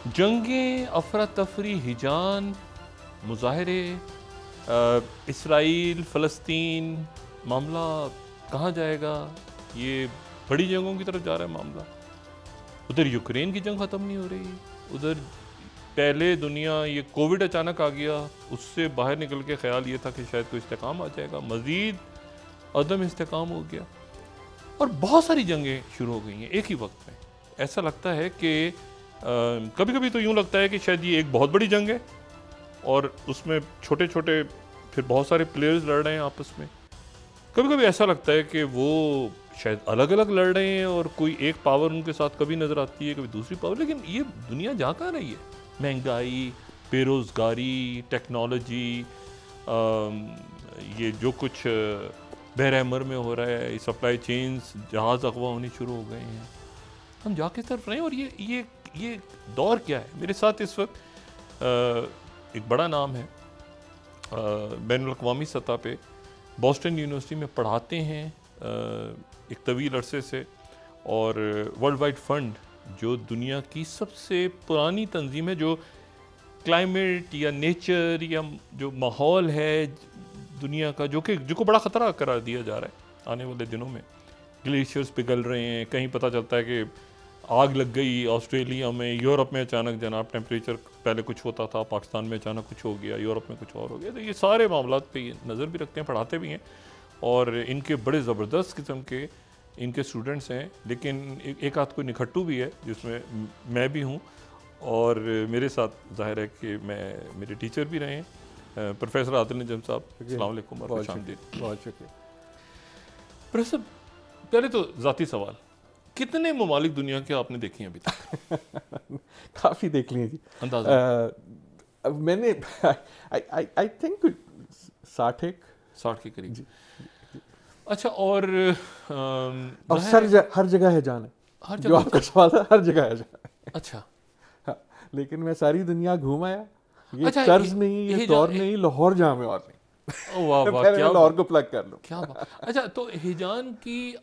जंगें, अफरा तफरी, हिजान, मुजाहरे, इसराइल फ़लस्तीन, मामला कहाँ जाएगा? ये बड़ी जंगों की तरफ जा रहा है मामला। उधर यूक्रेन की जंग ख़त्म नहीं हो रही, उधर पहले दुनिया ये कोविड अचानक आ गया, उससे बाहर निकल के ख्याल ये था कि शायद कोई इस्तेकाम आ जाएगा, मज़ीद अदम इस्तेकाम हो गया और बहुत सारी जंगें शुरू हो गई हैं एक ही वक्त में। ऐसा लगता है कि कभी कभी तो यूँ लगता है कि शायद ये एक बहुत बड़ी जंग है और उसमें छोटे छोटे फिर बहुत सारे प्लेयर्स लड़ रहे हैं आपस में। कभी कभी ऐसा लगता है कि वो शायद अलग अलग लड़ रहे हैं और कोई एक पावर उनके साथ कभी नज़र आती है, कभी दूसरी पावर। लेकिन ये दुनिया जा कहाँ रही है? महंगाई, बेरोज़गारी, टेक्नोलॉजी, ये जो कुछ बहरहमर में हो रहा है, सप्लाई चेन्स, जहाज़ अगवा होने शुरू हो गए हैं, हम जा किस तरफ रहे हैं? और ये दौर क्या है? मेरे साथ इस वक्त एक बड़ा नाम है, बैनुल अक़वामी सतह पे बॉस्टन यूनिवर्सिटी में पढ़ाते हैं एक तवील अरसे से, और वर्ल्ड वाइड फंड जो दुनिया की सबसे पुरानी तंजीम है जो क्लाइमेट या नेचर या जो माहौल है दुनिया का, जो को बड़ा ख़तरा करार दिया जा रहा है आने वाले दिनों में। ग्लेशियर्स पिघल रहे हैं, कहीं पता चलता है कि आग लग गई ऑस्ट्रेलिया में, यूरोप में अचानक जनाब टेम्परेचर पहले कुछ होता था, पाकिस्तान में अचानक कुछ हो गया, यूरोप में कुछ और हो गया। तो ये सारे मामला पे नज़र भी रखते हैं, पढ़ाते भी हैं, और इनके बड़े ज़बरदस्त किस्म के इनके स्टूडेंट्स हैं। लेकिन एक आध कोई निखट्टू भी है जिसमें मैं भी हूँ, और मेरे साथ जाहिर है कि मेरे टीचर भी रहे हैं प्रोफेसर आदिल नजम साहब। अस्सलाम वालेकुम और खुशामदीद। बहुत शुक्रिया प्रोफेसर, पहले तो ज़ाती सवाल, कितने ममालिक दुनिया के आपने देखे हैं अभी तक? काफ़ी देख लिए जी। अंदाज़ा मैंने आई थिंक 60 के करीब जी। अच्छा, और अब हर जगह है जाना, हर जो जगह आपका सवाल था, हर जगह है जाना। अच्छा हाँ, लेकिन मैं सारी दुनिया घूम आया। ये अच्छा, तर्ज नहीं, ये दौर नहीं, लाहौर जहाँ में और नहीं। ओ वाह वाह, पहले क्या लाहौर को प्लग कर लो। क्या बात। अच्छा, तो हिजान की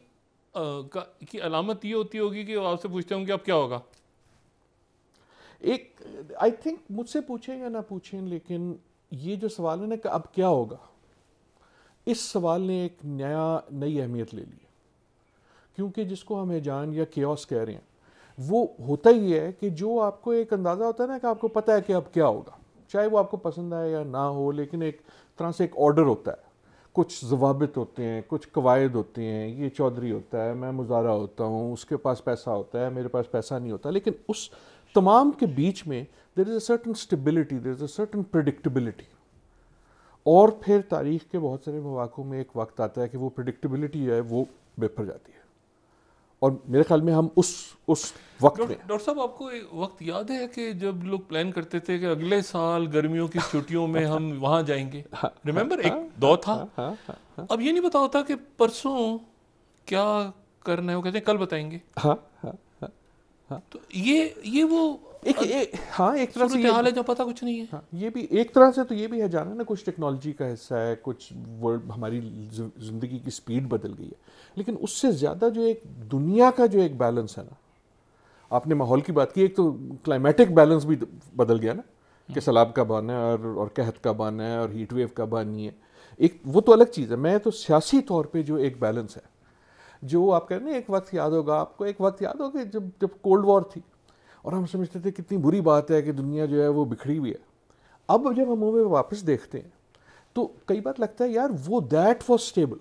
अलामत ये होती होगी कि वो आपसे पूछते होंगे अब क्या होगा? एक आई थिंक मुझसे पूछें या ना पूछें, लेकिन ये जो सवाल है ना कि अब क्या होगा, इस सवाल ने एक नई अहमियत ले ली है। क्योंकि जिसको हम हिजान या केओस कह रहे हैं, वो होता ही है कि जो आपको एक अंदाज़ा होता है ना कि आपको पता है कि अब क्या होगा, चाहे वो आपको पसंद आए या ना हो, लेकिन एक तरह से एक ऑर्डर होता है, कुछ ज़वाबित होते हैं, कुछ कवायद होते हैं। ये चौधरी होता है, मैं मुजारा होता हूँ, उसके पास पैसा होता है, मेरे पास पैसा नहीं होता। लेकिन उस तमाम के बीच में there is a certain stability, there is a certain predictability. और फिर तारीख के बहुत सारे मौक़ों में एक वक्त आता है कि वो प्रिडिक्टेबिलिटी है वो बेफर जाती है, और मेरे ख्याल में हम उस वक्त में। डॉक्टर साहब, आपको एक वक्त याद है कि जब लोग प्लान करते थे कि अगले साल गर्मियों की छुट्टियों में हम वहाँ जाएंगे? रिमेंबर, एक दौर था। अब ये नहीं पता होता कि परसों क्या करना है, वो कहते हैं कल बताएंगे। तो ये वो एक तरह से हाल है जब पता कुछ नहीं है। हाँ, ये भी एक तरह से तो ये भी है जाना ना, कुछ टेक्नोलॉजी का हिस्सा है, कुछ वर्ल्ड हमारी ज़िंदगी की स्पीड बदल गई है। लेकिन उससे ज़्यादा जो एक दुनिया का जो एक बैलेंस है ना, आपने माहौल की बात की, एक तो क्लाइमेटिक बैलेंस भी बदल गया ना, कि सैलाब कब आना है और कहत कब आना है और हीट वेव कब आनी है। एक वो तो अलग चीज़ है। मैं तो सियासी तौर पर जो एक बैलेंस है, जो आप कह रहे हैं, एक वक्त याद होगा आपको, एक वक्त याद होगा जब कोल्ड वॉर थी और हम समझते थे कितनी बुरी बात है कि दुनिया जो है वो बिखरी हुई है। अब जब हम मूवी में वापस देखते हैं तो कई बार लगता है यार वो दैट वाज स्टेबल,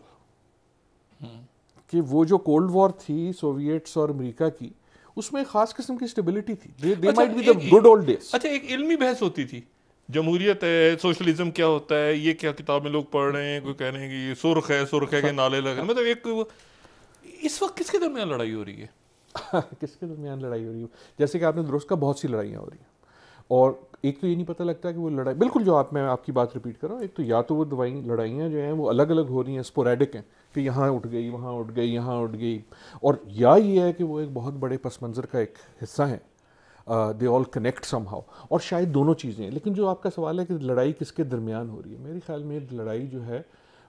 कि वो जो कोल्ड वॉर थी सोवियट्स और अमेरिका की, उसमें एक खास किस्म की स्टेबिलिटी थी। They might be the good old days. अच्छा, एक इल्मी बहस होती थी, जमहूरियत है, सोशलिज्म क्या होता है, ये क्या किताब में लोग पढ़ रहे हैं, कोई कह रहे हैं कि ये सुर्ख है के नाले लगे, मतलब एक इस वक्त किसके दरमियान लड़ाई हो रही है? किसके दरमियान लड़ाई हो रही है? जैसे कि आपने दुरुस्त कहा, बहुत सी लड़ाइयाँ हो रही हैं, और एक तो ये नहीं पता लगता कि वो लड़ाई, बिल्कुल जो मैं आपकी बात रिपीट कर रहा हूँ, एक तो या तो वो लड़ाइयाँ जो हैं वो अलग अलग हो रही हैं, स्पोरेडिक हैं, कि यहाँ उठ गई, वहाँ उठ गई, यहाँ उठ गई, और या ये है कि वो एक बहुत बड़े पस मंज़र का एक हिस्सा है। They all connect somehow, और शायद दोनों चीज़ें हैं। लेकिन जो आपका सवाल है कि लड़ाई किसके दरमियान हो रही है, मेरे ख्याल में लड़ाई जो है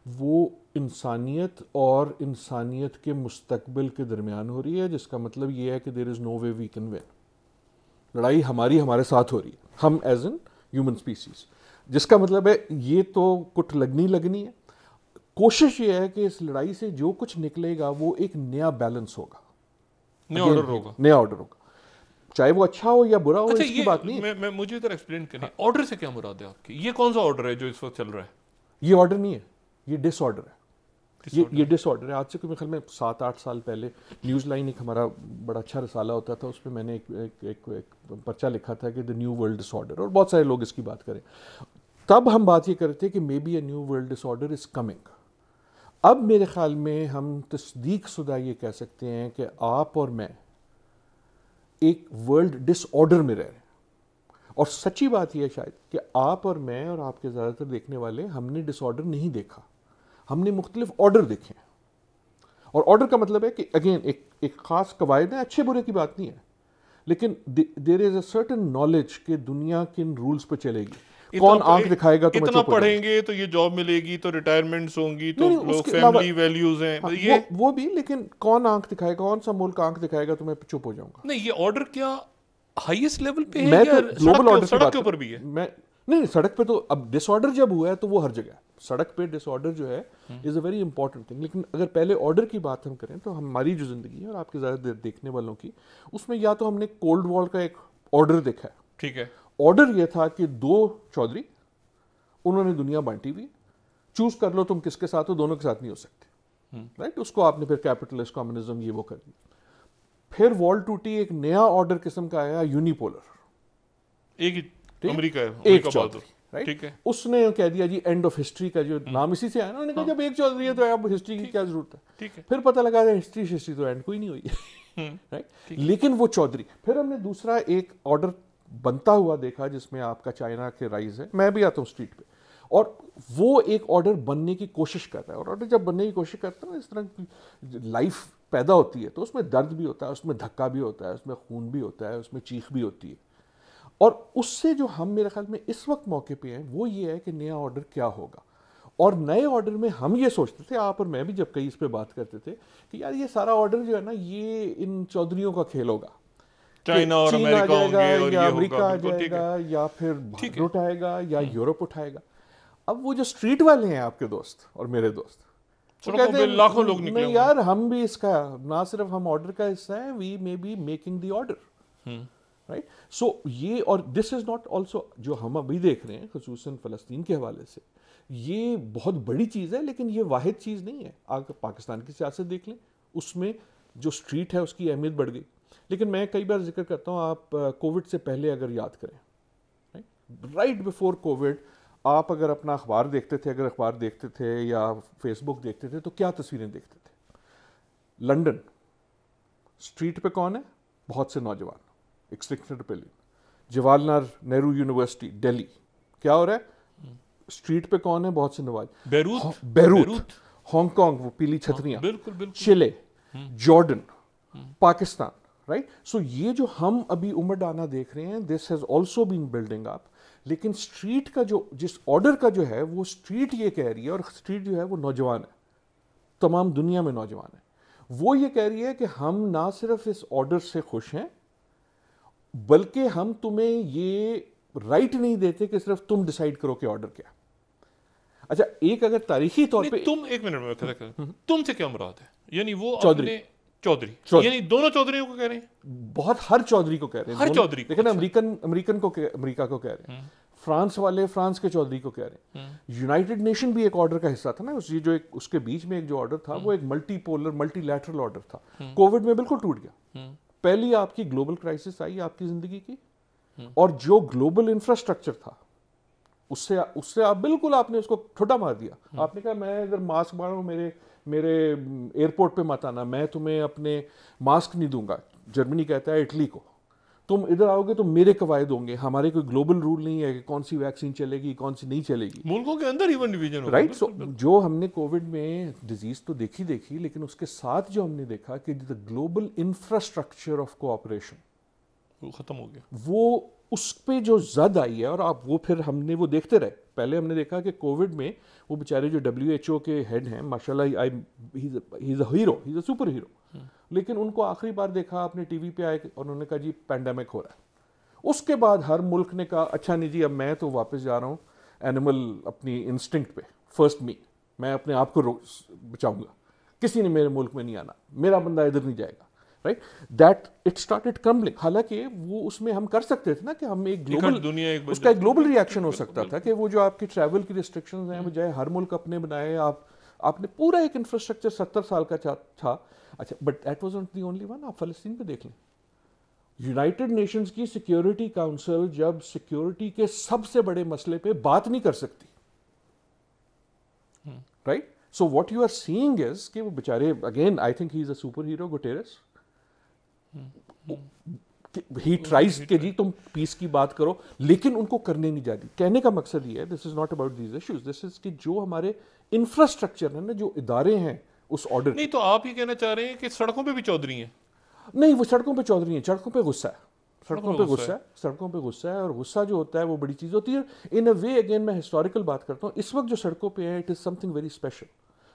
वो इंसानियत और इंसानियत के मुस्तकबिल के दरमियान हो रही है, जिसका मतलब ये है कि there is no way we can win. लड़ाई हमारी हमारे साथ हो रही है, हम एज एन ह्यूमन स्पीसीज, जिसका मतलब है ये तो कुछ लगनी लगनी है। कोशिश ये है कि इस लड़ाई से जो कुछ निकलेगा वो एक नया बैलेंस होगा, नया ऑर्डर होगा, नया ऑर्डर होगा, चाहे वो अच्छा हो या बुरा हो। अच्छा, इसकी ये बात नहीं है। मैं मुझे इधर एक्सप्लेन करें, ऑर्डर से क्या मुराद है आपकी? ये कौन सा ऑर्डर है जो इस वक्त चल रहा है? ये ऑर्डर नहीं है, ये डिसऑर्डर है। ये डिसऑर्डर है। आज से मेरे ख्याल में 7-8 साल पहले न्यूज़ लाइन एक हमारा बड़ा अच्छा रिसाला होता था, उसमें मैंने एक पर्चा लिखा था कि द न्यू वर्ल्ड डिसऑर्डर, और बहुत सारे लोग इसकी बात करें। तब हम बात ये करते कि may be a new world disorder is coming. अब मेरे ख्याल में हम तस्दीक शुदा ये कह सकते हैं कि आप और मैं एक वर्ल्ड डिसऑर्डर में रह रहे हैं। और सच्ची बात यह है शायद कि आप और मैं और आपके ज़्यादातर देखने वाले, हमने डिसऑर्डर नहीं देखा, हमने मुख्तलिफ ऑर्डर देखे हैं। और ऑर्डर का मतलब है कि अगेन एक ख़ास कवायद है, अच्छे बुरे की बात नहीं है, लेकिन there is a certain knowledge कि दुनिया किन रूल्स पर चलेगी। कौन आंख दिखाएगा तो इतना पढ़ेंगे तो ये जॉब मिलेगी, तो रिटायरमेंट्स होंगी, तो लोग फैमिली वैल्यूज हैं, हाँ, ये वो भी, लेकिन कौन आंख दिखाएगा, कौन सा मुल्क आंख दिखाएगा तो मैं चुप हो जाऊंगा। नहीं, ये ऑर्डर क्या हाईएस्ट लेवल पे है मैं या तो ग्लोबल ऑर्डर सड़क के ऊपर भी है? मैं नहीं, सड़क पे तो अब डिसऑर्डर जब हुआ है तो वो हर जगह है। सड़क पे डिसऑर्डर जो है is a very important thing. लेकिन अगर पहले ऑर्डर की बात हम करें तो हमारी जो जिंदगी है और आपके ज़्यादा देखने वालों की, उसमें या तो हमने कोल्ड वॉर का एक ऑर्डर देखा है। ठीक है। ऑर्डर ये था कि 2 चौधरी, उन्होंने दुनिया बांटी हुई, चूज कर लो तुम किसके साथ हो, दोनों के साथ नहीं हो सकते, राइट। उसको आपने फिर कैपिटलिस्ट कम्युनिज्म ये वो कर दिया। फिर वॉल टूटी, एक नया ऑर्डर किस्म का आया, यूनिपोलर, एक ही अमेरिका है, एक चौधरी, राइट। ठीक है। उसने कह दिया जी एंड ऑफ हिस्ट्री का जो नाम इसी से आया ना, उन्होंने कहा जब एक चौधरी है तो अब हिस्ट्री की क्या जरूरत है। ठीक है। फिर पता लगा हिस्ट्री तो एंड कोई नहीं हुई है, राइट। लेकिन वो चौधरी, फिर हमने दूसरा एक ऑर्डर बनता हुआ देखा जिसमें आपका चाइना के राइज है। मैं भी आता हूँ स्ट्रीट पे, और वो एक ऑर्डर बनने की कोशिश कर रहा है। और ऑर्डर जब बनने की कोशिश करता है ना, इस तरह की लाइफ पैदा होती है तो उसमें दर्द भी होता है, उसमें धक्का भी होता है, उसमें खून भी होता है, उसमें चीख भी होती है। और उससे जो हम मेरे ख्याल में इस वक्त मौके पे हैं वो ये है कि नया ऑर्डर क्या होगा। और नए ऑर्डर में हम ये सोचते थे, आप और मैं भी जब कई इस पे बात करते थे कि यार ये सारा ऑर्डर जो है ना, ये इन चौधरियों का खेल होगा। चाइना और अमेरिका होंगे, और या ये अमेरिका आ जाएगा, या फिर भारत उठाएगा, या यूरोप उठाएगा। अब वो जो स्ट्रीट वाले हैं आपके दोस्त और मेरे दोस्त, वो कहते हैं लाखों लोग निकले नहीं यार, हम भी इसका, ना सिर्फ हम ऑर्डर का हिस्सा है, we may be making the order, right. So ये, और दिस इज नॉट ऑल्सो जो हम अभी देख रहे हैं खुसूसन फ़लस्तीन के हवाले से, ये बहुत बड़ी चीज़ है, लेकिन ये वाहिद चीज़ नहीं है। आप पाकिस्तान की सियासत देख लें, उसमें जो स्ट्रीट है उसकी अहमियत बढ़ गई। लेकिन मैं कई बार जिक्र करता हूँ, आप कोविड से पहले अगर याद करें, राइट बिफोर कोविड, आप अगर अपना अखबार देखते थे, अगर अखबार देखते थे या फेसबुक देखते थे, तो क्या तस्वीरें देखते थे? लंदन स्ट्रीट पे कौन है? बहुत से नौजवान, एक signature pavilion. Jawaharlal Nehru university Delhi, क्या हो रहा है? स्ट्रीट पे कौन है? बहुत से नौजवान। बेरूत, हांगकांग, वो पीली छतरियां, बिल्कुल बिल्कुल, Chile, Jordan, Pakistan, right. So ये जो हम अभी उमरडाना देख रहे हैं, this has also been building up. लेकिन स्ट्रीट का जो, जिस ऑर्डर का जो है, वो स्ट्रीट ये कह रही है, और स्ट्रीट जो है वो नौजवान है, तमाम दुनिया में नौजवान है, वो ये कह रही है कि हम ना सिर्फ इस ऑर्डर से खुश हैं, बल्कि हम तुम्हें ये राइट नहीं देते कि सिर्फ तुम डिसाइड करो कि ऑर्डर क्या। अच्छा, एक अगर तारीखी तौर पे, तुम एक मिनट में तुमसे क्या मुराद है? यानी वो चौधरी, यानी दोनों चौधरियों को कह रहे हैं? बहुत, हर चौधरी को कह रहे हैं, हर चौधरी, लेकिन अमेरिका को कह रहे हैं, फ्रांस वाले फ्रांस के चौधरी को कह रहे हैं। यूनाइटेड नेशन भी एक ऑर्डर का हिस्सा था ना, जो एक उसके बीच में एक जो ऑर्डर था, वो एक मल्टीपोलर मल्टीलैटरल ऑर्डर था। कोविड में बिल्कुल टूट गया। पहली आपकी ग्लोबल क्राइसिस आई आपकी जिंदगी की, और जो ग्लोबल इंफ्रास्ट्रक्चर था उससे आप बिल्कुल, आपने उसको ठुड्डा मार दिया। आपने कहा मैं इधर मास्क मारो, मेरे एयरपोर्ट पे मत आना, मैं तुम्हें अपने मास्क नहीं दूंगा। जर्मनी कहता है इटली को, तुम इधर आओगे तो मेरे कवायद होंगे, हमारे कोई ग्लोबल रूल नहीं है कि कौन सी वैक्सीन चलेगी, कौन सी नहीं चलेगी। मुल्कों के अंदर इवन डिवीजन, राइट। सो जो हमने कोविड में डिजीज तो देखी, लेकिन उसके साथ जो हमने देखा कि the global infrastructure of cooperation वो खत्म हो गया, वो उस पे जो जद आई है। और आप वो फिर हमने वो देखते रहे। पहले हमने देखा कि कोविड में वो बेचारे जो WHO के हेड हैं, माशाल्लाह, ही is a hero, he is a super hero. लेकिन उनको आखिरी बार देखा आपने टीवी पे आए और उन्होंने कहा जी पैंडेमिक हो रहा है। उसके बाद हर मुल्क ने कहा अच्छा नहीं जी अब मैं तो वापस जा रहा हूँ एनिमल अपनी इंस्टिंक्ट पे, फर्स्ट मी, मैं अपने आप को बचाऊंगा, किसी ने मेरे मुल्क में नहीं आना, मेरा बंदा इधर नहीं जाएगा, right? That it started crumbling. हालांकि वो उसमें हम कर सकते थे ना कि हम एक ग्लोबल, उसका एक ग्लोबल रिएक्शन हो सकता था कि वो जो आपकी ट्रैवल की रिस्ट्रिक्शंस हैं बजाय हर मुल्क अपने बनाए, आपने पूरा एक इंफ्रास्ट्रक्चर 70 साल का था। अच्छा, but that was not the only one. आप फलस्तीन पे देख लें, यूनाइटेड नेशंस की सिक्योरिटी काउंसिल जब सिक्योरिटी के सबसे बड़े मसले पे बात नहीं कर सकती, right? So what you are seeing is कि वो बेचारे, again I think he is a super hero, Guterres, he tries के जी तुम पीस की बात करो, लेकिन उनको करने नहीं जा रही। कहने का मकसद ये है, this is not about these issues, this is कि जो हमारे इंफ्रास्ट्रक्चर है ना, जो इदारे हैं उस ऑर्डर, नहीं तो आप ये कहना चाह रहे हैं कि सड़कों पे भी चौधरी हैं? नहीं, वो सड़कों पे चौधरी हैं, सड़कों पे गुस्सा है, सड़कों पे गुस्सा है, सड़कों पे गुस्सा है, और गुस्सा जो होता है वो बड़ी चीज़ होती है। इन अ वे, अगेन मैं हिस्टोरिकल बात करता हूँ, इस वक्त जो सड़कों पे है it is something very special.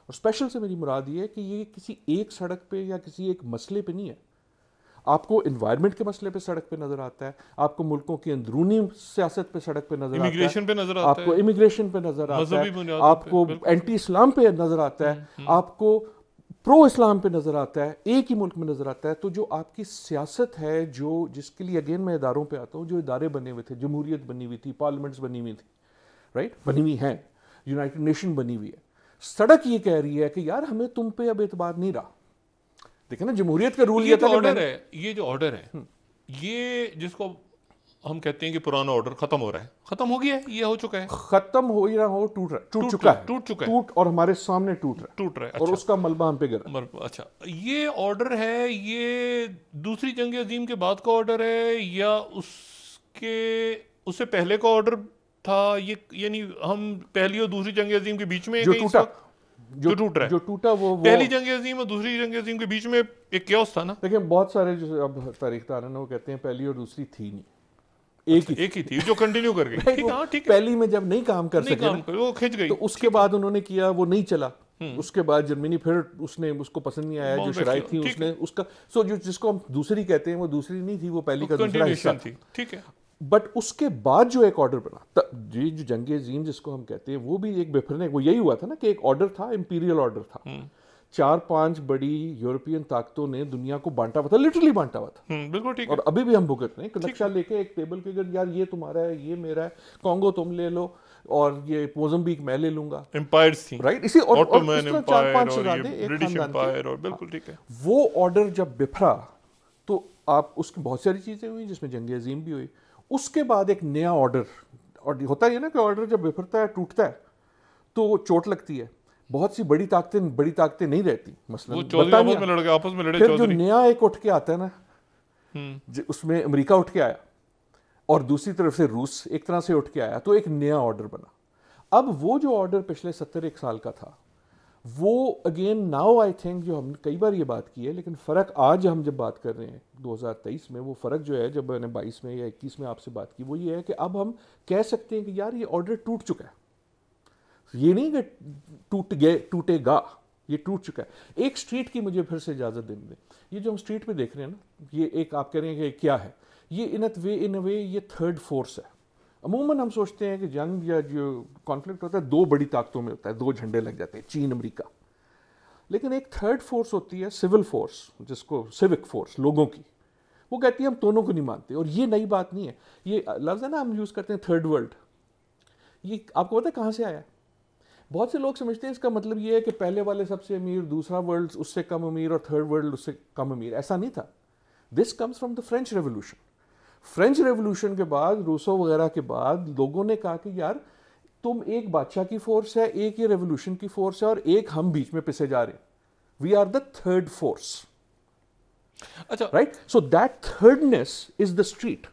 और स्पेशल से मेरी मुराद ये है कि ये किसी एक सड़क पे या किसी एक मसले पे नहीं है। आपको इन्वायरमेंट के मसले पे सड़क पे नजर आता है, आपको मुल्कों की अंदरूनी सियासत पे सड़क पे नजर आता है, इमिग्रेशन पे नजर आता आपको है, इमिग्रेशन पे नजर आता मजहबी है, बुनियादों पे, आपको एंटी इस्लाम पे नजर आता है, आपको प्रो इस्लाम पे नजर आता है, एक ही मुल्क में नजर आता है। तो जो आपकी सियासत है, जो जिसके लिए अगेन मैं इदारों पे आता हूँ, जो इदारे बने हुए थे, जमहूरियत बनी हुई थी, पार्लियामेंट्स बनी हुई थी, राइट, बनी हुई हैं, यूनाइटेड नेशन बनी हुई है, सड़क ये कह रही है कि यार हमें तुम पे अब एतबार नहीं रहा। देखिए ना, जमहूरियत का रूल ये ये जो था ऑर्डर है, ये जो ऑर्डर है, ये जिसको हम कहते हैं कि पुराना ऑर्डर खत्म हो रहा है, खत्म हो गया है, ये हो चुका है, खत्म हो ही ना हो, टूट चुका है, और हमारे सामने टूट रहा है, और उसका मलबा हम पे गिर रहा है। अच्छा, ये ऑर्डर है, ये दूसरी जंग अजीम के बाद का ऑर्डर है या उससे पहले का ऑर्डर था? ये यानी हम पहली और दूसरी जंग अजीम के बीच में जो टूटा, जो टूट रहा है, जो टूटा वो पहली जंग अजीम और दूसरी जंग अजीम के बीच में एक क्योस था ना। देखिए, बहुत सारे जो अब तारीखदार हैं वो कहते हैं पहली और दूसरी थी नहीं, एक ही थी जो कंटिन्यू कर गई। ठीक है, पहली में जब नहीं काम कर सके, वो खिंच गई, तो उसके बाद उन्होंने किया, वो नहीं चला, उसके बाद जर्मनी फिर उसको पसंद नहीं आया, जो शराइ थी उसने उसका, सो जो जिसको हम दूसरी कहते हैं वो दूसरी नहीं थी, वो पहली का दूसरा हिस्सा थी, ठीक है। बट उसके बाद जो एक ऑर्डर बना, ये जो जंग अजीम जिसको हम कहते हैं, वो भी एक बिफरने, वो यही हुआ था ना कि एक ऑर्डर था, इंपीरियल ऑर्डर था, 4-5 बड़ी यूरोपियन ताकतों ने दुनिया को बांटा हुआ था, लिटरली बांटा हुआ था, बिल्कुल ठीक है। और अभी भी हम भुगत रहे हैं, नक्शा लेके एक टेबल के ऊपर, यार ये तुम्हारा है, ये मेरा है, कांगो तुम ले लो, और ये मोज़म्बिक मैं ले लूंगा। एम्पायर्स थी, राइट, इसी और ऑटोमन इस तरह 4-5 एम्पायर शहजादे और एक ब्रिटिश खानदान एम्पायर, के। और बिल्कुल ठीक है। वो ऑर्डर जब बिफरा तो आप उसकी बहुत सारी चीजें हुई, जिसमें जंग अजीम भी हुई। उसके बाद एक नया ऑर्डर, और होता है ना कि ऑर्डर जब बिफरता है, टूटता है, तो चोट लगती है। बहुत सी बड़ी ताकतें नहीं रहती, मसलन आपस में लड़े, फिर जो नया एक उठ के आता है ना, उसमें अमेरिका उठ के आया और दूसरी तरफ से रूस एक तरह से उठ के आया, तो एक नया ऑर्डर बना। अब वो जो ऑर्डर पिछले 70 साल का था, वो अगेन नाउ आई थिंक, जो हमने कई बार ये बात की है, लेकिन फ़र्क आज हम जब बात कर रहे हैं 2023 में, वो फ़र्क जो है जब मैंने 22 में या 21 में आपसे बात की, वो ये है कि अब हम कह सकते हैं कि यार ये ऑर्डर टूट चुका है। ये नहीं कि टूटेगा, ये टूट चुका है। एक स्ट्रीट की मुझे फिर से इजाज़त देने दें। ये जो हम स्ट्रीट पे देख रहे हैं ना, ये एक आप कह रहे हैं कि क्या है ये, इन अ वे ये थर्ड फोर्स है। अमूमन हम सोचते हैं कि जंग या जो कॉन्फ्लिक्ट होता है दो बड़ी ताकतों में होता है, दो झंडे लग जाते हैं, चीन अमेरिका, लेकिन एक थर्ड फोर्स होती है, सिविल फोर्स, जिसको सिविक फोर्स, लोगों की। वो कहती है हम दोनों को नहीं मानते, और ये नई बात नहीं है। ये लफ्ज़ है ना हम यूज़ करते हैं थर्ड वर्ल्ड, ये आपको पता है कहाँ से आया? बहुत से लोग समझते हैं इसका मतलब ये है कि पहले वाले सबसे अमीर, दूसरा वर्ल्ड उससे कम अमीर, और थर्ड वर्ल्ड उससे कम अमीर। ऐसा नहीं था। This comes from the French revolution. French revolution के बाद, रूसो वगैरह के बाद, लोगों ने कहा कि यार तुम एक बादशाह की फोर्स है, एक ये रेवोल्यूशन की फोर्स है, और एक हम बीच में पिसे जा रहे हैं। We are the third force. अच्छा, right? So that thirdness is the street.